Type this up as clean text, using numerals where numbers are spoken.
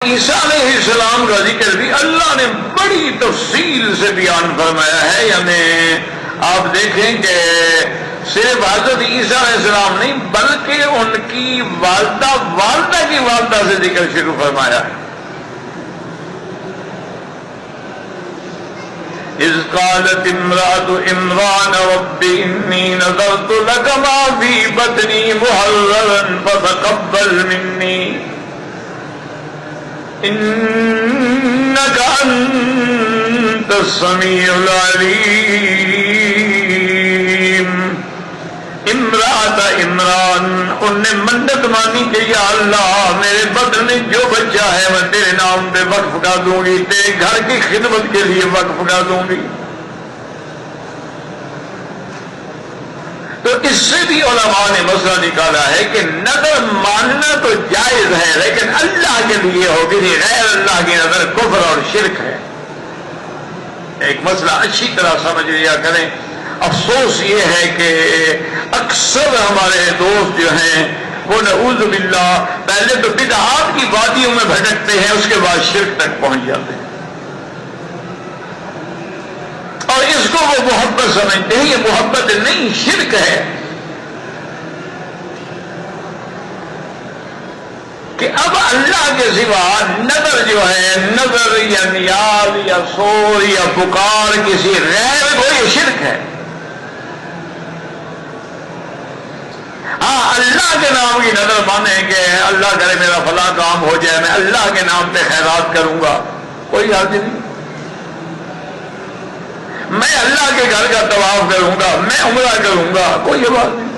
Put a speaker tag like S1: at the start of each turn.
S1: عیسیٰ علیہ السلام کا ذکر بھی اللہ نے بڑی تفصیل سے بیان فرمایا ہے. یعنی آپ دیکھیں کہ صرف حضرت عیسیٰ علیہ السلام نہیں بلکہ ان کی والدہ کی والدہ سے ذکر شروع فرمایا ہے. اذ قالت امرأة عمران رب انی نذرت لك ما في بطنی محررا فتقبل منی انك انت السمیع العلیم. امرأة عمران ان نے منت مانی کہ یا اللہ میرے بدن میں جو بچہ ہے میں تیرے نام پہ وقف کر دوں گی، تیرے گھر کی خدمت کے لیے وقف کر دوں گی. تو اس سے بھی علماء نے مسئلہ نکالا ہے کہ نظر ماننا تو جائز ہے لیکن اللہ کے لیے ہوگی، غیر اللہ کی نظر کفر اور شرک ہے. ایک مسئلہ اچھی طرح سمجھ لیا کریں. افسوس یہ ہے کہ اکثر ہمارے دوست جو ہیں وہ نعوذ باللہ پہلے تو بدعات کی وادیوں میں بھٹکتے ہیں، اس کے بعد شرک تک پہنچ جاتے ہیں اور اس کو وہ محبت سمجھتے ہیں. یہ محبت نہیں، شرک ہے. کہ اب اللہ کے سوا نظر جو ہے، نظر یا نیاز یا سور یا پکار کسی غیر کو، یہ شرک ہے. ہاں اللہ کے نام کی نظر مانیں کہ اللہ کرے میرا فلاں کام ہو جائے، میں اللہ کے نام پہ خیرات کروں گا، کوئی حرج نہیں. میں اللہ کے گھر کا طواف کروں گا، میں عمرہ کروں گا، کوئی بات نہیں.